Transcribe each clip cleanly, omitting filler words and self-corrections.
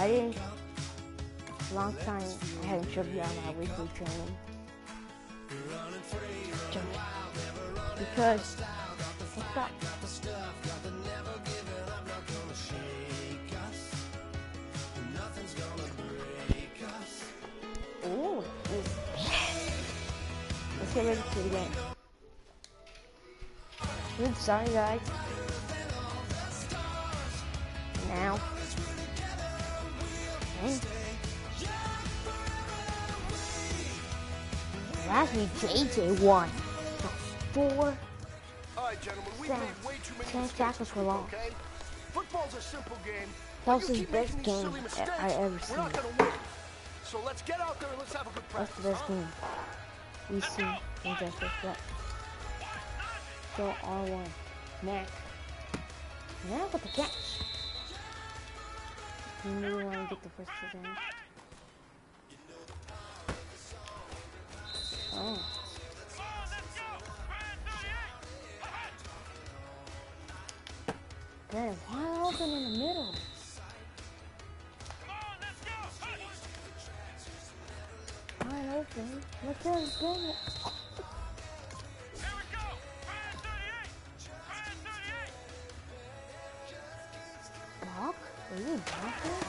I didn't. Long time I hadn't showed you on my weekly training. Because what's up? Ooh, let's get ready for the game. Oops, sorry guys. Now. Okay. Last week JJ won. 4 10 tackles for long. Football's a simple game. That was his best game I ever seen. We're not gonna win. So let's get out there and let's have a good practice. That's the best game we see in Justice Flex. So R1. Mac. Now with the catch. You really want to get the first touchdown. Oh. Man, wide open in the middle. Wide open. Let's get it. Block? Are you blocking?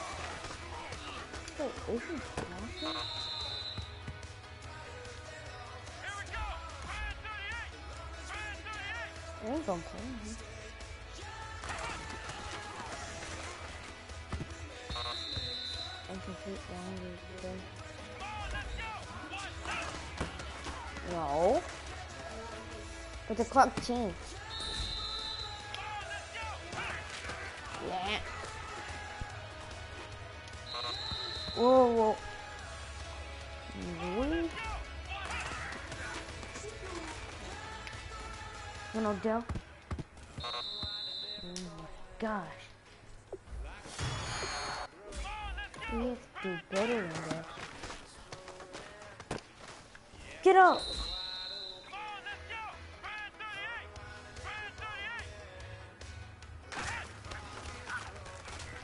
Wait, is he blocking? I ain't gonna play him. Incomplete long. No. But the clock changed. Yeah. Whoa, whoa. One Odell. Oh my gosh. We have to do better than this. Get up!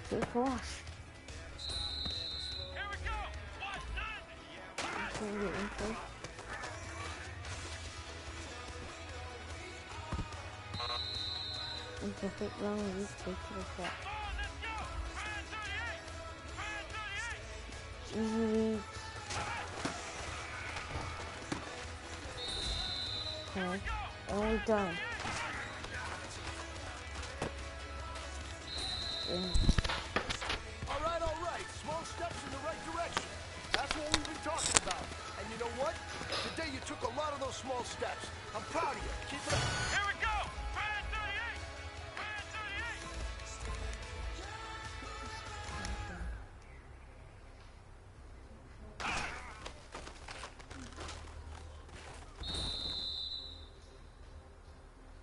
Too fast. Incomplete long reach straight to the flat. Easy. Okay, and we're done. All right. Small steps in the right direction. That's what we've been talking about. And you know what? Today you took a lot of those small steps. I'm proud of you. Keep it up. Here we go. Brand 38. Brand 38.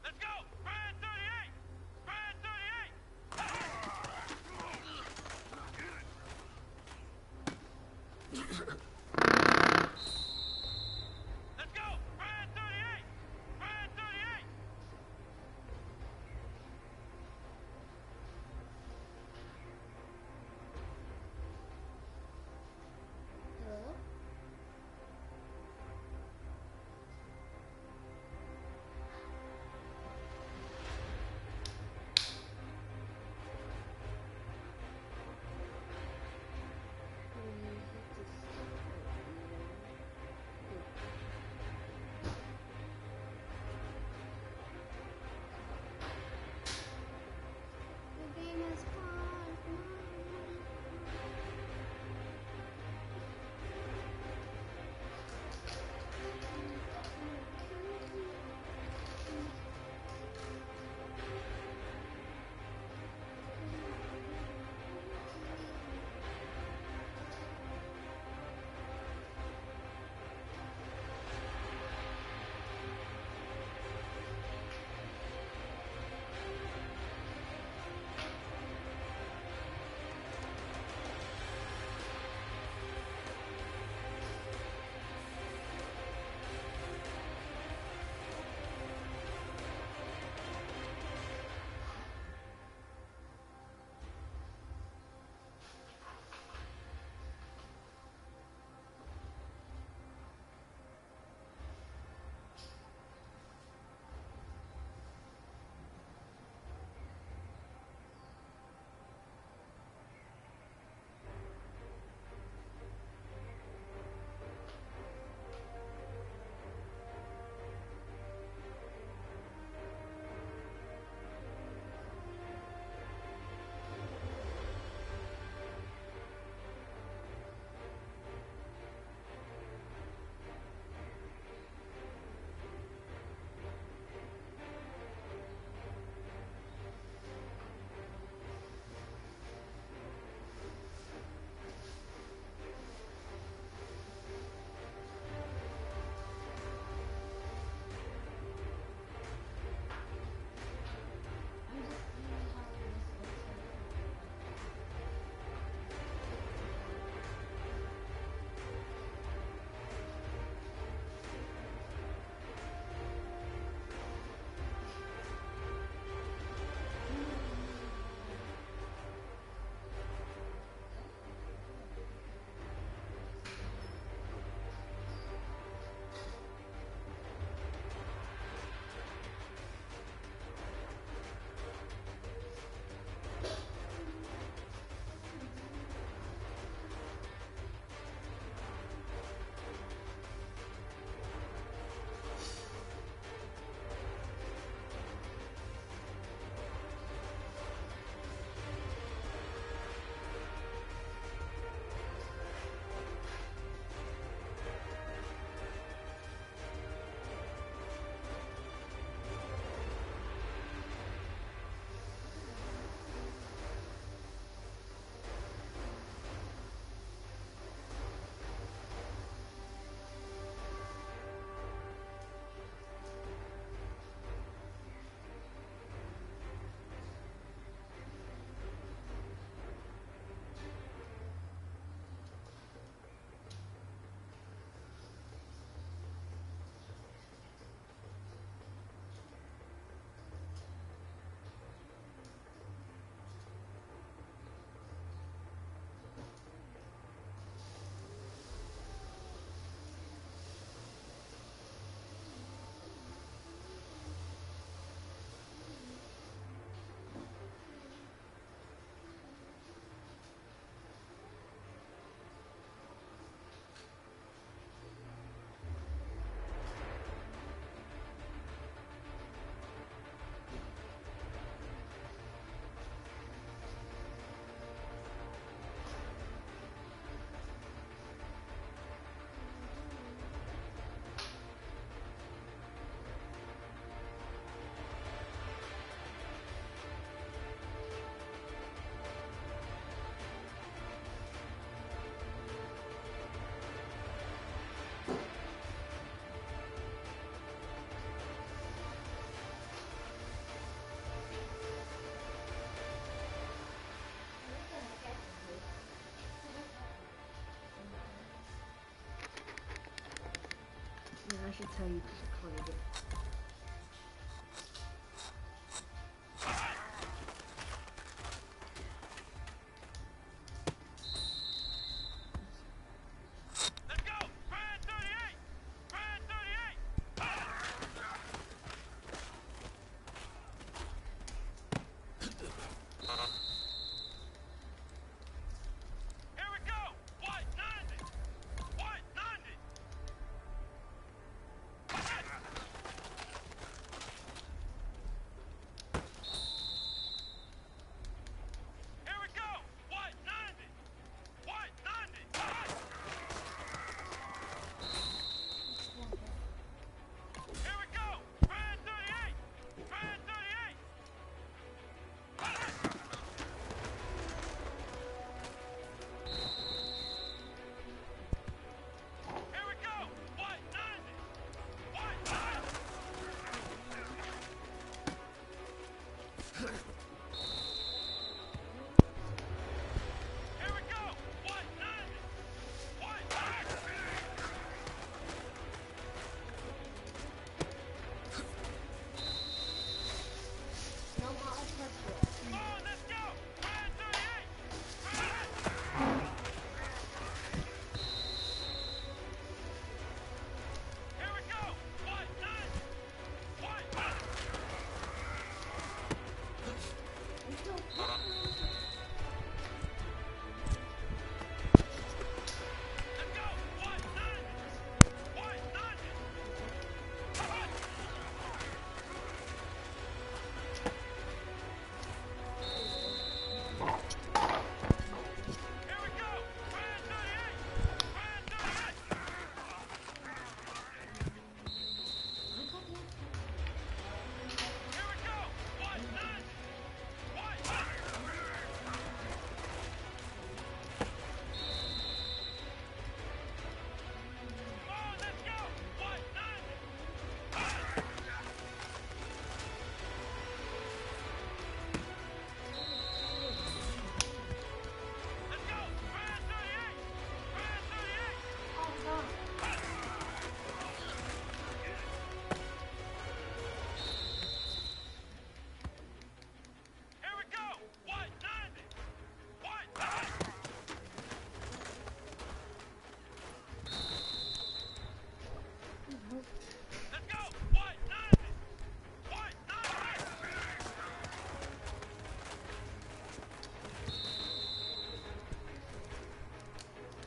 Let's go. Brand 38. Brand 38. Let's go! Brand 38! Brand 38! Hello? tell you because I Let's go! Brad 38! Brad 38! Here we go! White 90! White 90! Here we go! White 90! White 90! Here we go! Brad 38! Brad 38! Here we go! White 90! White 90! Here we go! White 90! White 90! No hot touch it. Come on, let's go! Brad 38! Brad! Here we go! White 90! White 90! Let's go! White 90! White 90! Here we go! Brad 38! Brad 38! Here we go! White 90! White 90! Come on, let's go! White 90! Let's go! Brad 38! Brad 38! Oh, God. Here we go! White 90! White 90! Let's go! White 90! White 90!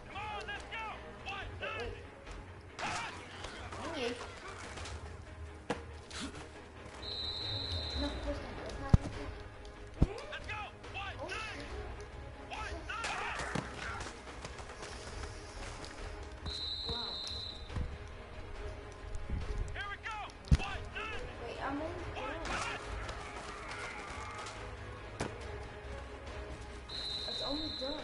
Come on, let's go! White 90! Hey. No, first time. Let's go! White 90! White 90! Wow. Here we go! White 90! Wait, I'm in. White 90! It's almost done.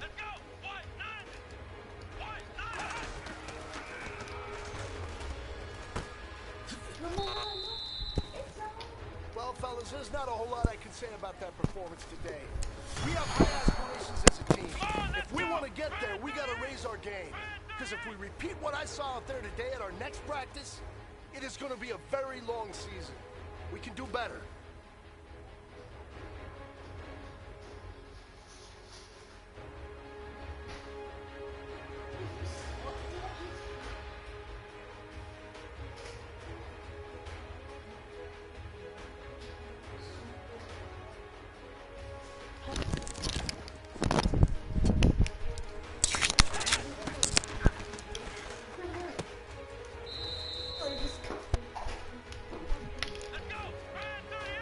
Let's go! White 90! White 90! Come on, it's on. Well, fellas, there's not a whole lot I can say about that performance today. We have high aspirations as a team. If we want to get there, we got to raise our game. Because if we repeat what I saw out there today at our next practice, it is going to be a very long season. We can do better. Let's go! Brad 38!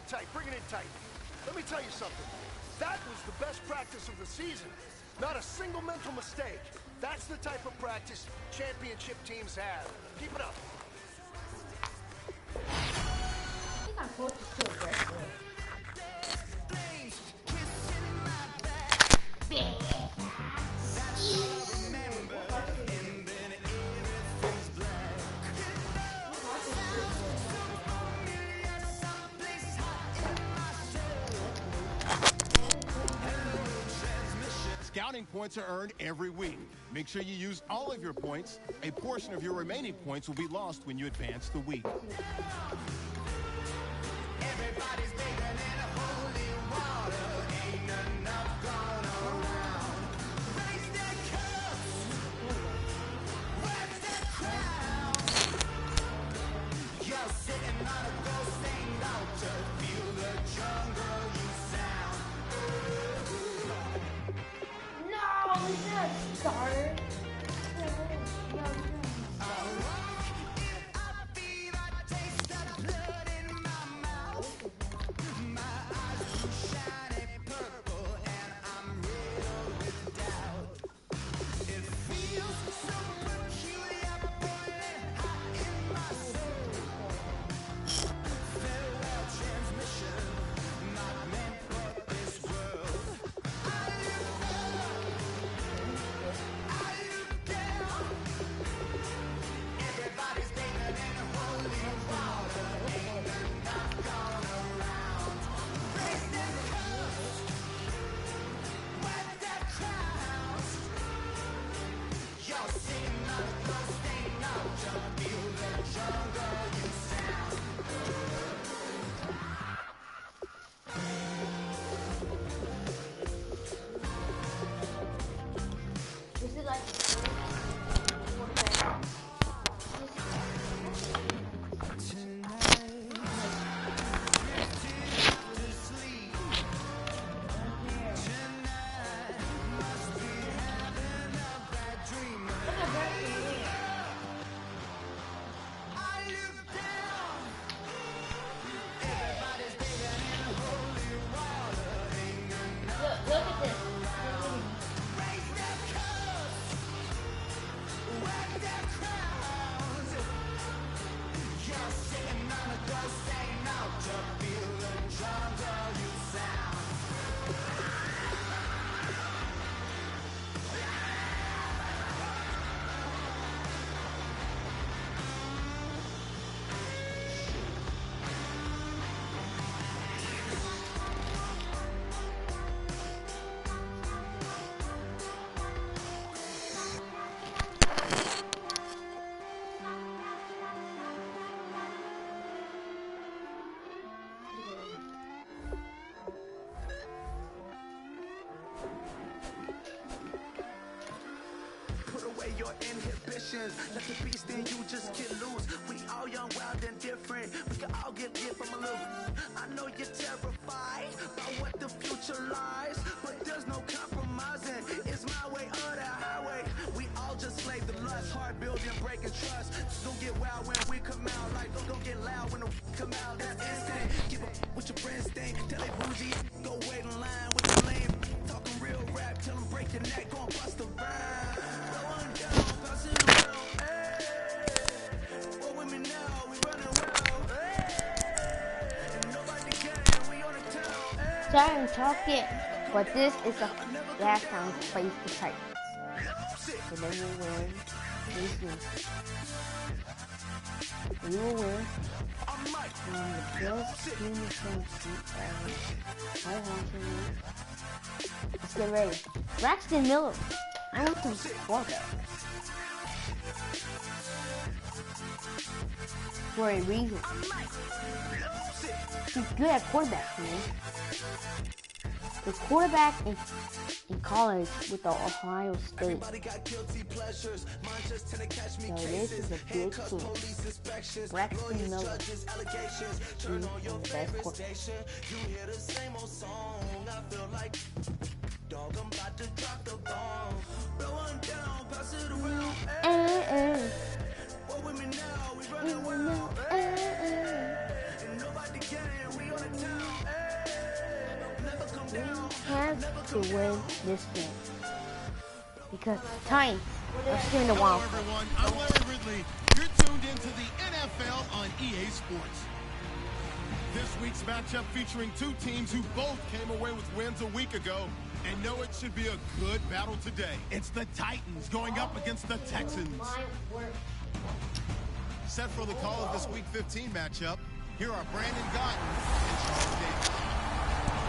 tight. Bring it in tight. Let me tell you something. That was the best practice of the season. Not a single mental mistake. That's the type of practice championship teams have. Keep it up. I think I'm close to too aggressive. Scouting points are earned every week. Make sure you use all of your points. A portion of your remaining points will be lost when you advance the week. Everybody's bathing in a holy water. Ain't enough gone around. Raise their cups. Where's their crown? You're sitting on a gold stained altar. Feel the jungle you sound. No, it's not a starter. This is like look at this. Put away your inhibitions. Let the beast in you just get loose. We all young, wild, and different. We can all get lit from a little. I know you're terrified by what the future lies, but there's no compromising. It's my way or the highway. We all just slave the lust, hard building, breaking trust. Don't get wild when we come out. Like don't get loud when the come out. That's instant. Give up what your friends think. Tell they bougie, go wait in line with the lame. Talking real rap, tell them break your neck, gon' bust the rhyme. Going down, pass it around. Hey, what with me now? We running well. Hey, and nobody can. We on the town. Hey. Sorry I'm talking, but this is the last time we face the Titans. So they will win this game. We will win. And the best team is going to beat I want to win. Let's get ready. Braxton Miller. I want to score that. For a reason. He's good at quarterback, man. The quarterback in college with the Ohio State. So this is a big team. Braxton Miller is the best quarterback. Nobody can, we on the town. to win this game. Because Titans are still in the Hello, wild card. everyone. I'm Larry Ridley. You're tuned into the NFL on EA Sports. This week's matchup featuring two teams who both came away with wins a week ago and know it should be a good battle today. It's the Titans going up against the Texans. Set for the call of this Week 15 matchup, here are Brandon Gaudin and Charles Davis.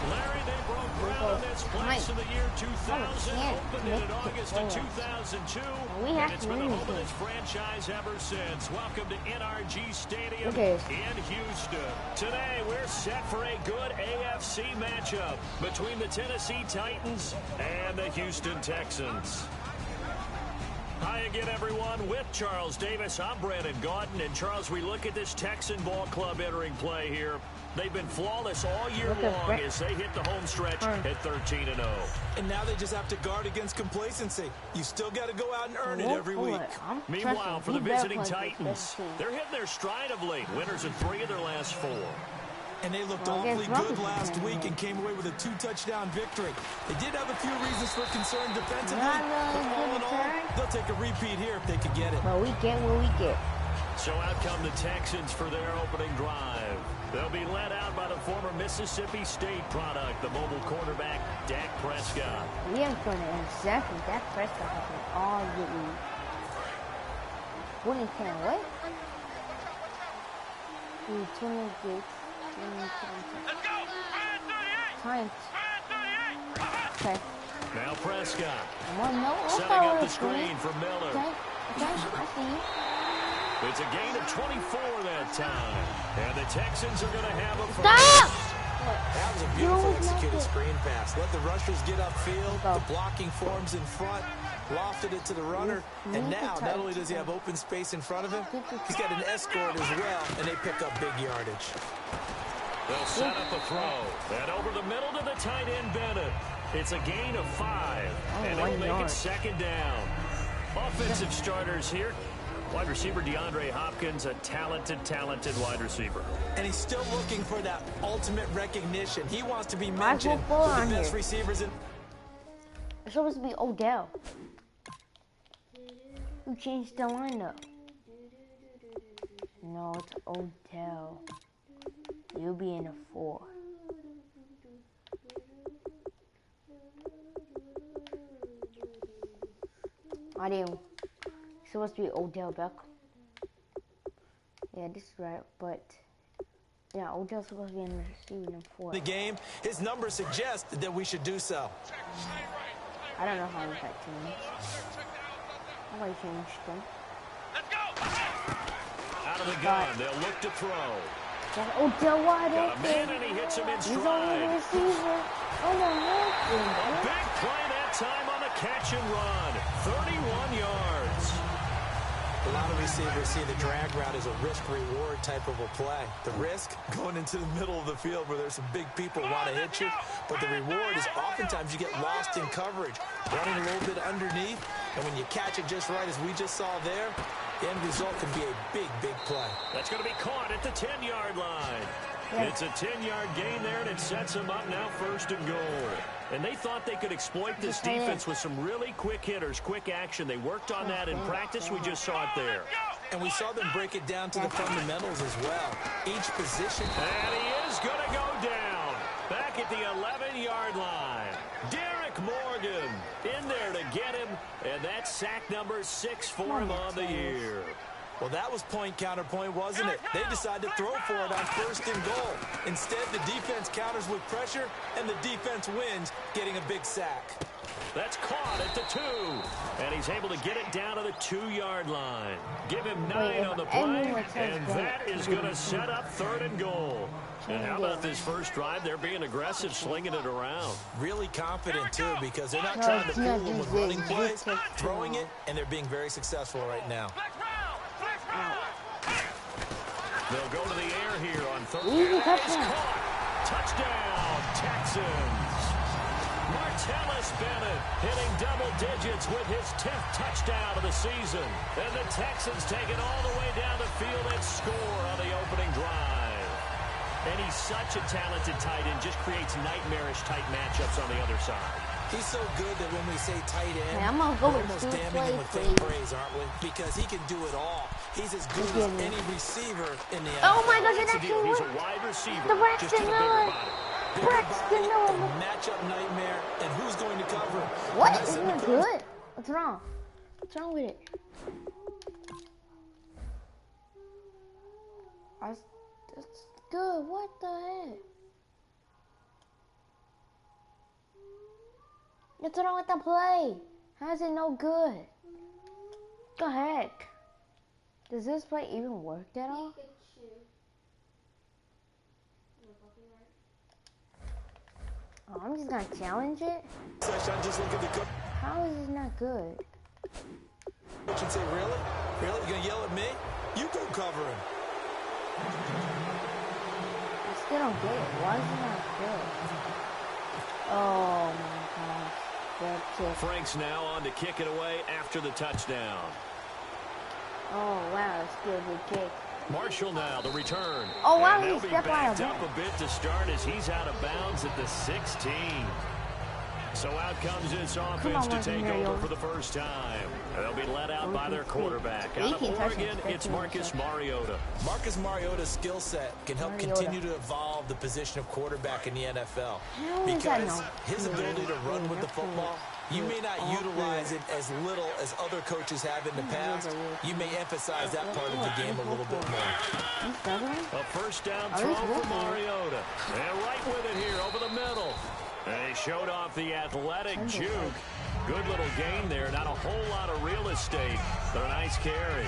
Larry, they broke ground on this place in the year 2000, opened it in August of 2002, and it's been the home of this franchise ever since. Welcome to NRG Stadium in Houston. Today, we're set for a good AFC matchup between the Tennessee Titans and the Houston Texans. Hi again, everyone. With Charles Davis, I'm Brandon Gaudin. And, Charles, we look at this Texan ball club entering play here. They've been flawless all year long as they hit the home stretch at 13-0. And now they just have to guard against complacency. You still got to go out and earn it every week. Meanwhile, for the visiting Titans, they're hitting their stride of late. Winners in 3 of their last 4. And they looked awfully good last week and came away with a 2-touchdown victory. They did have a few reasons for concern defensively, but all in all, they'll take a repeat here if they could get it. Well, we get what we get. So out come the Texans for their opening drive. They'll be led out by the former Mississippi State product, the mobile quarterback, Dak Prescott. We have for an interception. Dak Prescott has been all getting. Winning can't wait. 20 gates. Let's go! Times. Okay. Now Prescott. Setting up the screen for Miller. Okay, I see you. It's a gain of 24 that time. And the Texans are going to have a first. Stop! That was a beautiful executed screen pass. Let the rushers get upfield. The blocking forms in front. Lofted it to the runner. And now, not only does he have open space in front of him, he's got an escort as well, and they pick up big yardage. They'll set up a throw. And over the middle to the tight end, Bennett. It's a gain of 5. And it'll make it second down. Offensive starters here. Wide receiver DeAndre Hopkins, a talented wide receiver. And he's still looking for that ultimate recognition. He wants to be mentioned with the best receivers in. It's supposed to be Odell. Who changed the lineup? No, it's Odell. You'll be in a 4. I didn't. It's supposed to be Odell Beckham. Yeah, this is right, but yeah, Odell's supposed to be in the receiving 4. The game, his numbers suggest that we should do so. I don't know how that changed. How I changed them. Let's go! Out of the gun, they'll look to throw. Odell wide Got a open. man and he hits him in He's only the stride. receiver. Oh no, A big play that time on the catch and run. 31 yards. A lot of receivers see the drag route as a risk-reward type of a play. The risk, going into the middle of the field where there's some big people who want to hit you. But the reward is oftentimes you get lost in coverage, running a little bit underneath. And when you catch it just right, as we just saw there, the end result can be a big play. That's going to be caught at the 10-yard line. It's a 10-yard gain there, and it sets them up now 1st and goal. And they thought they could exploit this defense with some really quick hitters, quick action. They worked on that in practice. We just saw it there. And we saw them break it down to the fundamentals as well. Each position. And he is going to go down. Back at the 11-yard line. Derek Morgan in there to get him. And that's sack number 6 for him on the year. Well, that was point counterpoint, wasn't it? They decided to throw for it on 1st and goal. Instead, the defense counters with pressure, and the defense wins, getting a big sack. That's caught at the 2. And he's able to get it down to the 2-yard line. Give him 9 on the play, and that is going to set up 3rd and goal. And how about this first drive? They're being aggressive, slinging it around. Really confident, too, because they're not trying to fool them with running plays, throwing it, and they're being very successful right now. They'll go to the air here on 3rd and goal. Touchdown, Texans. Martellus Bennett hitting double digits with his 10th touchdown of the season. And the Texans take it all the way down the field and score on the opening drive. And he's such a talented tight end, just creates nightmarish type matchups on the other side. He's so good that when we say tight end, hey, I'm gonna go we're with almost two damning him plays, with please. faint praise, aren't we? Because he can do it all. He's as good as any receiver in the NFL. Oh my gosh, it That's the deal. actually He's a worked. wide receiver. The Just Braxton with a bigger Miller. body. Braxton Miller. A matchup nightmare, and who's going to cover him? What? Isn't it good? What's wrong? What's wrong with it? That's good. What the heck? What's wrong with the play? How is it no good? What the heck? Does this play even work at all? Oh, I'm just gonna challenge it? How is this not good? You should say, really? Really? You gonna yell at me? You go cover him. I still don't get it. Why is it not good? Oh my gosh. Good kick. Frank's now on to kick it away after the touchdown. Oh wow, it's still a good kick. Marshall now, the return. Oh wow, and he they'll be stepped out backed of up a bit to start as he's out of bounds at the 16. So out comes this offense to take over for the first time. They'll be let out by their quarterback. Out of Oregon, it's Marcus Mariota. Marcus Mariota's skill set can help continue to evolve the position of quarterback in the NFL. Because his ability to run with the football, you may not utilize it as little as other coaches have in the past. You may emphasize that part of the game a little bit more. A first down throw for Mariota. And right with it here over the middle. And he showed off the athletic juke. Good little gain there. Not a whole lot of real estate, but a nice carry.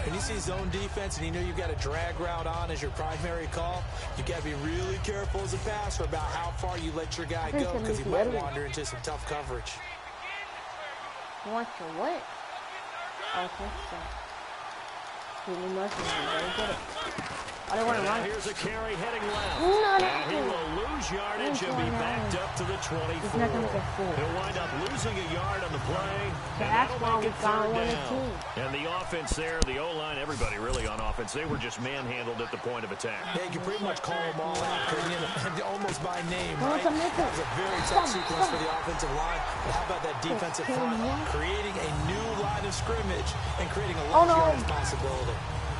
When you see zone defense and you know you've got a drag route on as your primary call, you've got to be really careful as a passer about how far you let your guy go because he might wander into some tough coverage. Watch your what? Oh, touchdown. Really must get it. I don't want to run. Here's a carry heading left. No, and he will lose yardage and be backed up to the 24. He'll wind up losing a yard on the play. And that'll make it third down. And the offense there, the O-line, everybody really on offense, they were just manhandled at the point of attack. Yeah, you can pretty much call them all out, couldn't you? Almost by name, right? That was a very tough sequence for the offensive line. But how about that defensive front? Creating a new line of scrimmage and creating a large yardage possibility.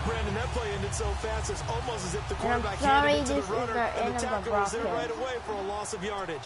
Brandon, that play ended so fast, it's almost as if the quarterback handed it to the runner, and the tackle was there right away for a loss of yardage.